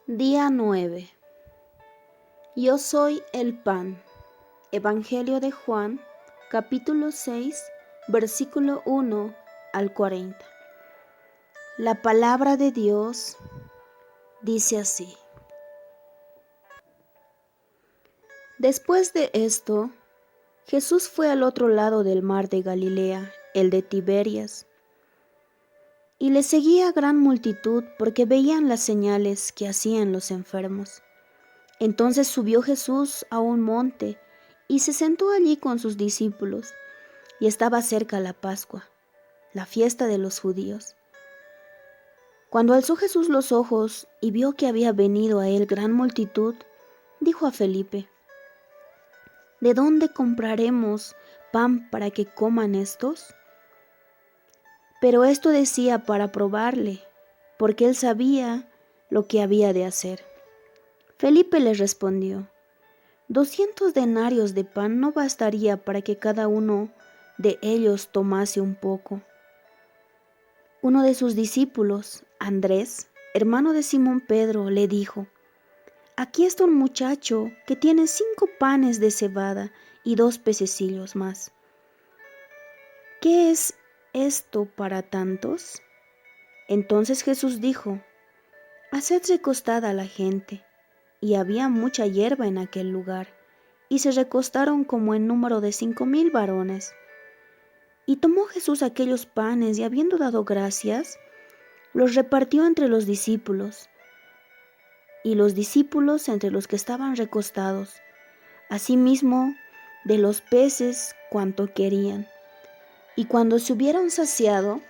Día 9. Yo soy el pan. Evangelio de Juan, capítulo 6, versículo 1 al 40. La palabra de Dios dice así. Después de esto, Jesús fue al otro lado del mar de Galilea, el de Tiberias, y le seguía gran multitud porque veían las señales que hacían los enfermos. Entonces subió Jesús a un monte y se sentó allí con sus discípulos, y estaba cerca la Pascua, la fiesta de los judíos. Cuando alzó Jesús los ojos y vio que había venido a él gran multitud, dijo a Felipe: ¿De dónde compraremos pan para que coman estos? Pero esto decía para probarle, porque él sabía lo que había de hacer. Felipe le respondió: 200 denarios de pan no bastaría para que cada uno de ellos tomase un poco. Uno de sus discípulos, Andrés, hermano de Simón Pedro, le dijo: Aquí está un muchacho que tiene 5 panes de cebada y 2 pececillos más. ¿Qué es esto para tantos? Entonces Jesús dijo: Haced recostada a la gente. Y había mucha hierba en aquel lugar, y se recostaron como en número de 5,000 varones. Y tomó Jesús aquellos panes, y habiendo dado gracias, los repartió entre los discípulos, y los discípulos entre los que estaban recostados, asimismo de los peces cuanto querían. Y cuando se hubieron saciado,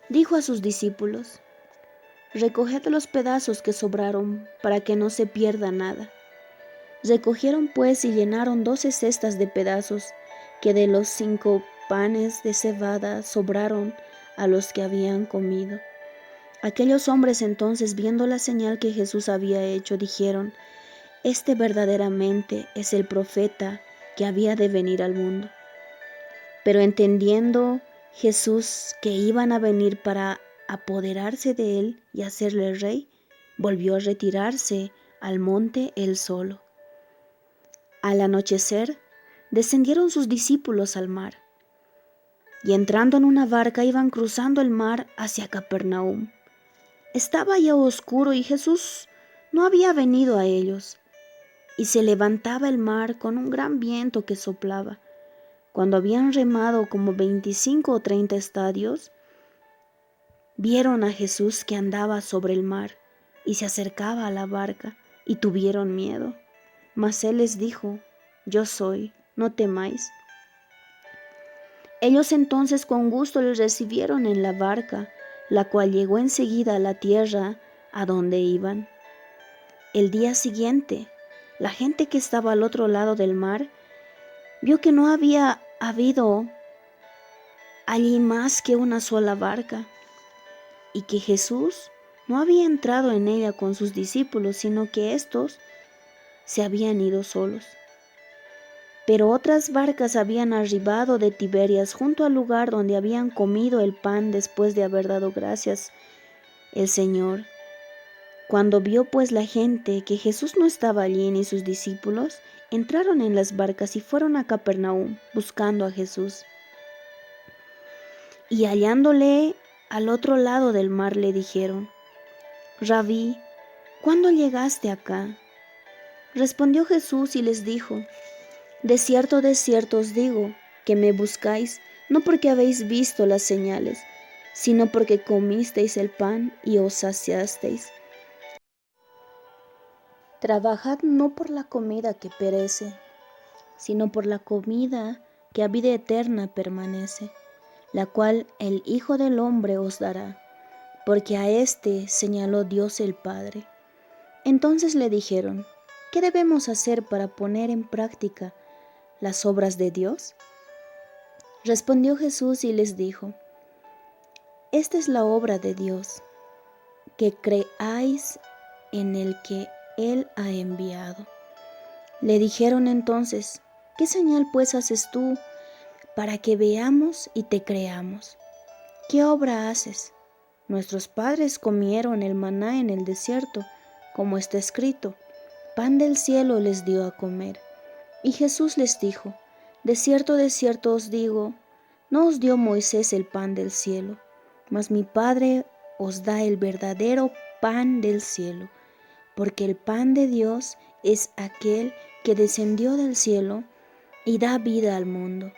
dijo a sus discípulos: Recoged los pedazos que sobraron, para que no se pierda nada. Recogieron pues y llenaron 12 cestas de pedazos que de los 5 panes de cebada sobraron a los que habían comido. Aquellos hombres entonces, viendo la señal que Jesús había hecho, dijeron: Este verdaderamente es el profeta que había de venir al mundo. Pero entendiendo Jesús que iban a venir para apoderarse de él y hacerle rey, volvió a retirarse al monte él solo. Al anochecer, descendieron sus discípulos al mar, y entrando en una barca iban cruzando el mar hacia Capernaum. Estaba ya oscuro y Jesús no había venido a ellos, y se levantaba el mar con un gran viento que soplaba. Cuando habían remado como 25 o 30 estadios, vieron a Jesús que andaba sobre el mar y se acercaba a la barca, y tuvieron miedo. Mas él les dijo: Yo soy, no temáis. Ellos entonces con gusto les recibieron en la barca, la cual llegó enseguida a la tierra a donde iban. El día siguiente, la gente que estaba al otro lado del mar vio que no había habido allí más que una sola barca, y que Jesús no había entrado en ella con sus discípulos, sino que éstos se habían ido solos. Pero otras barcas habían arribado de Tiberias junto al lugar donde habían comido el pan después de haber dado gracias el Señor. Cuando vio pues la gente que Jesús no estaba allí ni sus discípulos, entraron en las barcas y fueron a Capernaum buscando a Jesús. Y hallándole al otro lado del mar le dijeron: Rabí, ¿cuándo llegaste acá? Respondió Jesús y les dijo: de cierto os digo, que me buscáis, no porque habéis visto las señales, sino porque comisteis el pan y os saciasteis. Trabajad no por la comida que perece, sino por la comida que a vida eterna permanece, la cual el Hijo del Hombre os dará, porque a éste señaló Dios el Padre. Entonces le dijeron: ¿qué debemos hacer para poner en práctica las obras de Dios? Respondió Jesús y les dijo: Esta es la obra de Dios, que creáis en el que Él ha enviado. Le dijeron entonces: ¿qué señal pues haces tú para que veamos y te creamos? ¿Qué obra haces? Nuestros padres comieron el maná en el desierto, como está escrito, pan del cielo les dio a comer. Y Jesús les dijo, de cierto os digo, no os dio Moisés el pan del cielo, mas mi Padre os da el verdadero pan del cielo, porque el pan de Dios es aquel que descendió del cielo y da vida al mundo.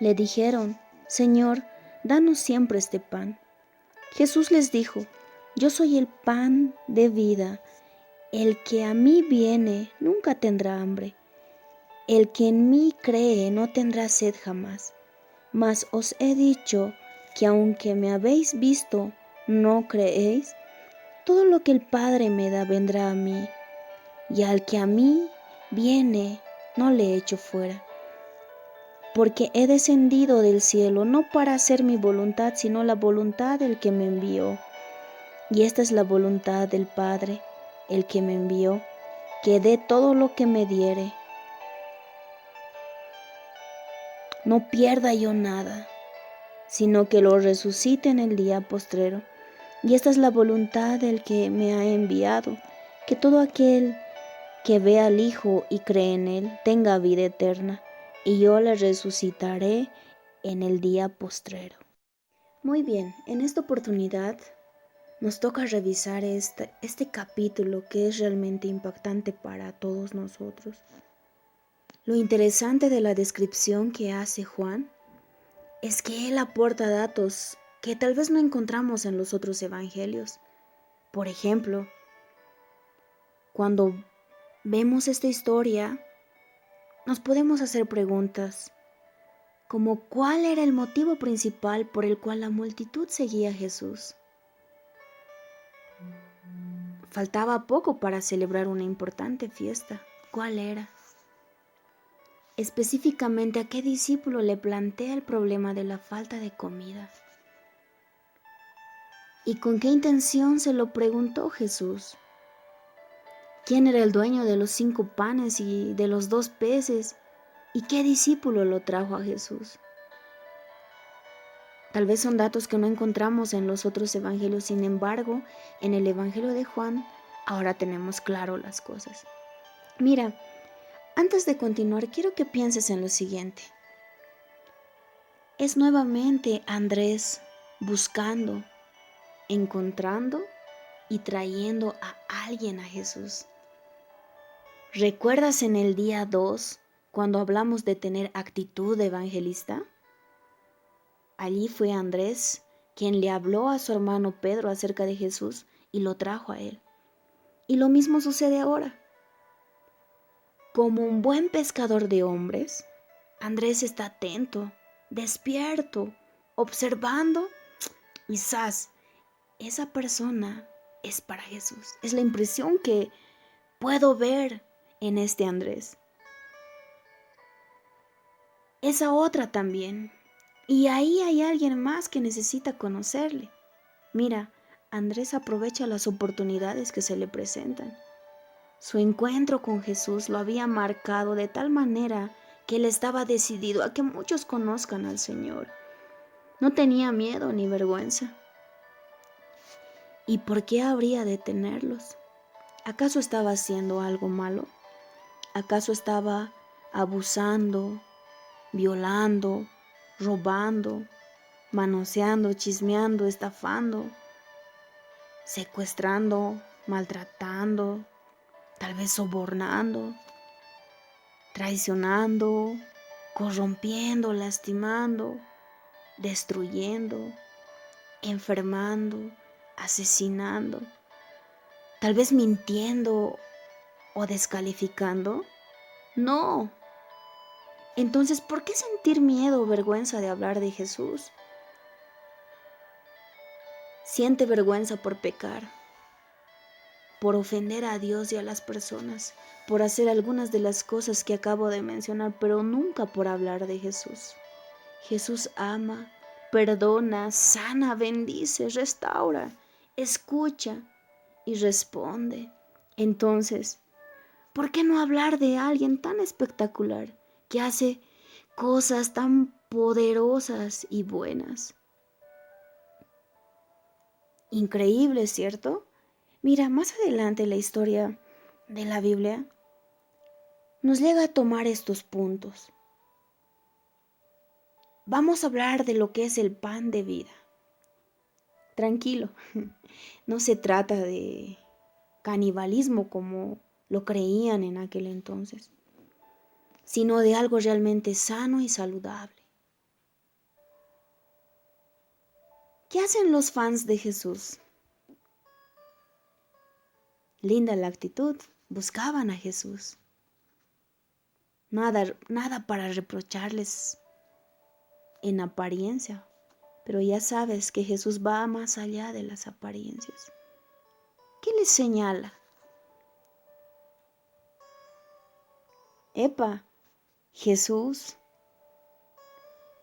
Le dijeron, Señor, danos siempre este pan. Jesús les dijo, yo soy el pan de vida, el que a mí viene nunca tendrá hambre, el que en mí cree no tendrá sed jamás. Mas os he dicho que aunque me habéis visto, no creéis. Todo lo que el Padre me da vendrá a mí, y al que a mí viene, no le echo fuera. Porque he descendido del cielo no para hacer mi voluntad, sino la voluntad del que me envió. Y esta es la voluntad del Padre, el que me envió, que dé todo lo que me diere. No pierda yo nada, sino que lo resucite en el día postrero. Y esta es la voluntad del que me ha enviado, que todo aquel que vea al Hijo y cree en Él tenga vida eterna, y yo le resucitaré en el día postrero. Muy bien, en esta oportunidad nos toca revisar este capítulo que es realmente impactante para todos nosotros. Lo interesante de la descripción que hace Juan es que él aporta datos que tal vez no encontramos en los otros evangelios. Por ejemplo, cuando vemos esta historia, nos podemos hacer preguntas como ¿cuál era el motivo principal por el cual la multitud seguía a Jesús? Faltaba poco para celebrar una importante fiesta. ¿Cuál era? Específicamente, ¿a qué discípulo le plantea el problema de la falta de comida? ¿Y con qué intención se lo preguntó Jesús? ¿Quién era el dueño de los 5 panes y de los 2 peces? ¿Y qué discípulo lo trajo a Jesús? Tal vez son datos que no encontramos en los otros evangelios, sin embargo, en el evangelio de Juan, ahora tenemos claro las cosas. Mira, antes de continuar, quiero que pienses en lo siguiente. Es nuevamente Andrés buscando, encontrando y trayendo a alguien a Jesús. ¿Recuerdas en el día 2 cuando hablamos de tener actitud de evangelista? Allí fue Andrés quien le habló a su hermano Pedro acerca de Jesús y lo trajo a él. Y lo mismo sucede ahora. Como un buen pescador de hombres, Andrés está atento, despierto, observando y ¡zas! Esa persona es para Jesús. Es la impresión que puedo ver en este Andrés. Esa otra también. Y ahí hay alguien más que necesita conocerle. Mira, Andrés aprovecha las oportunidades que se le presentan. Su encuentro con Jesús lo había marcado de tal manera que él estaba decidido a que muchos conozcan al Señor. No tenía miedo ni vergüenza. ¿Y por qué habría de tenerlos? ¿Acaso estaba haciendo algo malo? ¿Acaso estaba abusando, violando, robando, manoseando, chismeando, estafando, secuestrando, maltratando, tal vez sobornando, traicionando, corrompiendo, lastimando, destruyendo, enfermando, asesinando, tal vez mintiendo o descalificando? No. Entonces, ¿por qué sentir miedo o vergüenza de hablar de Jesús? Siente vergüenza por pecar, por ofender a Dios y a las personas, por hacer algunas de las cosas que acabo de mencionar, pero nunca por hablar de Jesús. Jesús ama, perdona, sana, bendice, restaura, escucha y responde. Entonces, ¿por qué no hablar de alguien tan espectacular que hace cosas tan poderosas y buenas? Increíble, ¿cierto? Mira, más adelante la historia de la Biblia nos llega a tomar estos puntos. Vamos a hablar de lo que es el pan de vida. Tranquilo, no se trata de canibalismo como lo creían en aquel entonces, sino de algo realmente sano y saludable. ¿Qué hacen los fans de Jesús? Linda la actitud, buscaban a Jesús. Nada para reprocharles en apariencia, pero ya sabes que Jesús va más allá de las apariencias. ¿Qué les señala? Epa, Jesús,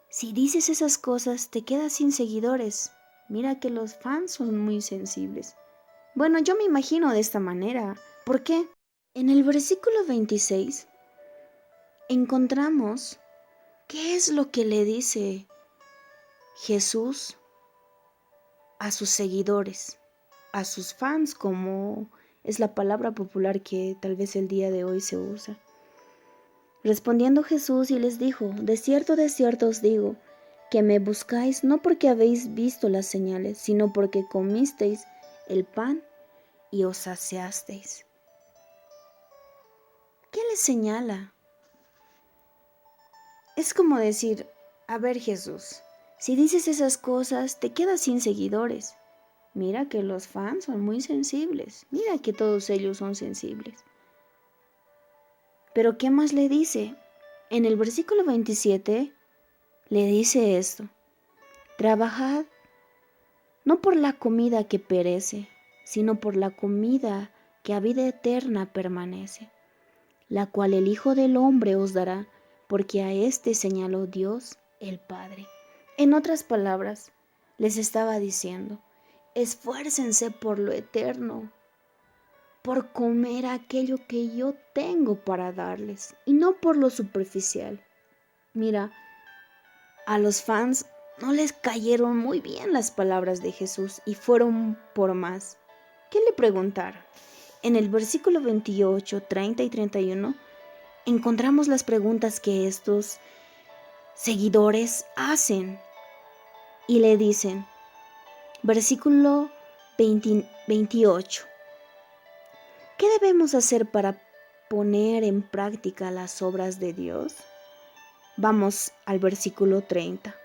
si dices esas cosas te quedas sin seguidores. Mira que los fans son muy sensibles. Bueno, yo me imagino de esta manera. ¿Por qué? En el versículo 26 encontramos qué es lo que le dice Jesús a sus seguidores, a sus fans, como es la palabra popular que tal vez el día de hoy se usa. Respondiendo Jesús y les dijo: de cierto os digo, que me buscáis no porque habéis visto las señales, sino porque comisteis el pan y os saciasteis. ¿Qué les señala? Es como decir: a ver, Jesús, si dices esas cosas te quedas sin seguidores. Mira que los fans son muy sensibles, mira que todos ellos son sensibles. Pero ¿qué más le dice? En el versículo 27 le dice esto: trabajad no por la comida que perece, sino por la comida que a vida eterna permanece, la cual el Hijo del Hombre os dará, porque a éste señaló Dios el Padre. En otras palabras, les estaba diciendo: esfuércense por lo eterno, por comer aquello que yo tengo para darles, y no por lo superficial. Mira, a los fans no les cayeron muy bien las palabras de Jesús y fueron por más. ¿Qué le preguntaron? En el versículo 28, 30 y 31 encontramos las preguntas que estos seguidores hacen y le dicen, versículo 28, ¿qué debemos hacer para poner en práctica las obras de Dios? Vamos al versículo 30.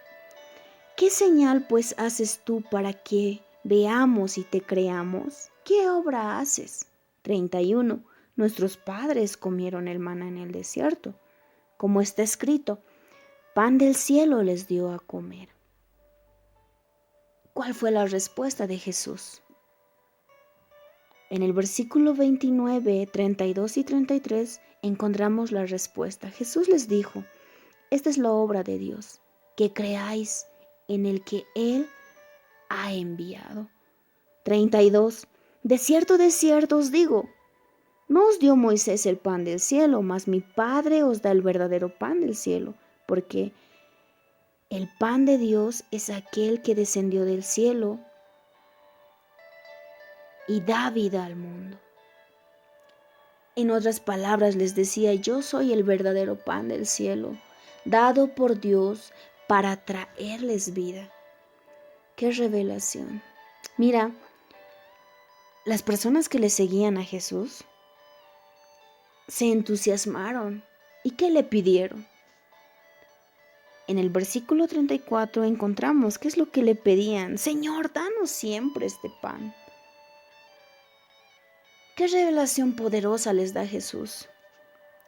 ¿Qué señal pues haces tú para que veamos y te creamos? ¿Qué obra haces? 31. Nuestros padres comieron el maná en el desierto, como está escrito: pan del cielo les dio a comer. ¿Cuál fue la respuesta de Jesús? En el versículo 29, 32 y 33 encontramos la respuesta. Jesús les dijo: esta es la obra de Dios, que creáis en el que Él ha enviado. 32. De cierto os digo, no os dio Moisés el pan del cielo, mas mi Padre os da el verdadero pan del cielo, porque el pan de Dios es aquel que descendió del cielo y da vida al mundo. En otras palabras les decía: yo soy el verdadero pan del cielo, dado por Dios para traerles vida. ¡Qué revelación! Mira, las personas que le seguían a Jesús se entusiasmaron. ¿Y qué le pidieron? En el versículo 34 encontramos qué es lo que le pedían: Señor, danos siempre este pan. ¿Qué revelación poderosa les da Jesús?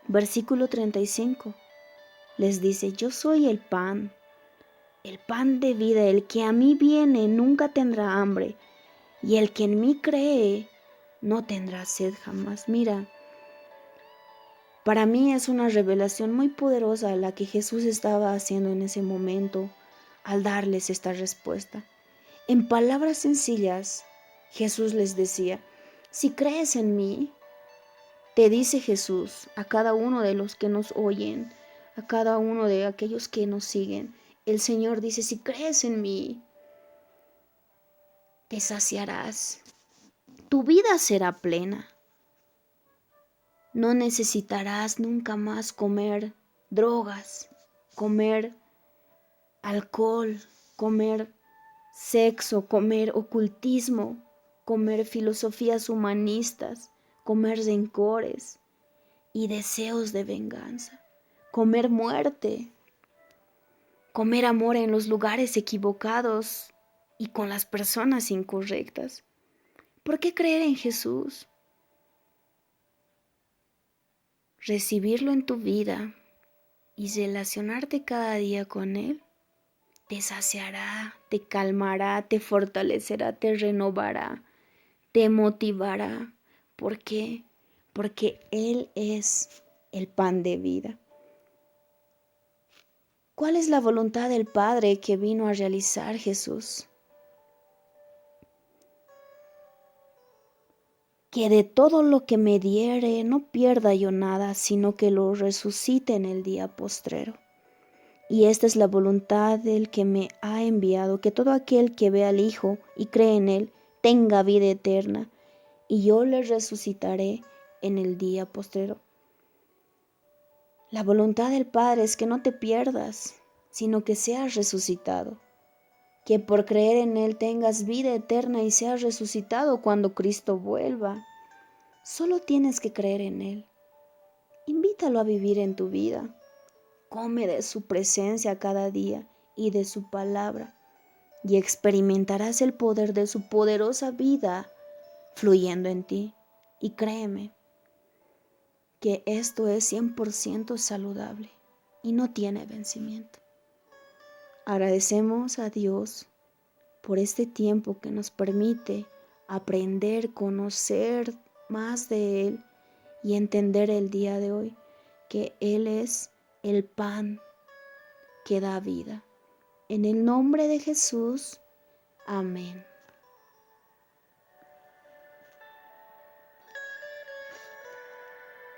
Versículo 35 les dice: yo soy el pan de vida, el que a mí viene nunca tendrá hambre, y el que en mí cree no tendrá sed jamás. Mira, para mí es una revelación muy poderosa la que Jesús estaba haciendo en ese momento al darles esta respuesta. En palabras sencillas, Jesús les decía: si crees en mí, te dice Jesús a cada uno de los que nos oyen, a cada uno de aquellos que nos siguen, el Señor dice: si crees en mí, te saciarás, tu vida será plena. No necesitarás nunca más comer drogas, comer alcohol, comer sexo, comer ocultismo, comer filosofías humanistas, comer rencores y deseos de venganza, comer muerte, comer amor en los lugares equivocados y con las personas incorrectas. ¿Por qué creer en Jesús? Recibirlo en tu vida y relacionarte cada día con Él te saciará, te calmará, te fortalecerá, te renovará, te motivará. ¿Por qué? Porque Él es el pan de vida. ¿Cuál es la voluntad del Padre que vino a realizar Jesús? Que de todo lo que me diere no pierda yo nada, sino que lo resucite en el día postrero. Y esta es la voluntad del que me ha enviado, que todo aquel que ve al Hijo y cree en Él tenga vida eterna, y yo le resucitaré en el día postrero. La voluntad del Padre es que no te pierdas, sino que seas resucitado, que por creer en Él tengas vida eterna y seas resucitado cuando Cristo vuelva. Solo tienes que creer en Él. Invítalo a vivir en tu vida. Come de su presencia cada día y de su palabra, y experimentarás el poder de su poderosa vida fluyendo en ti. Y créeme que esto es 100% saludable y no tiene vencimiento. Agradecemos a Dios por este tiempo que nos permite aprender, conocer más de Él y entender el día de hoy que Él es el pan que da vida. En el nombre de Jesús, amén.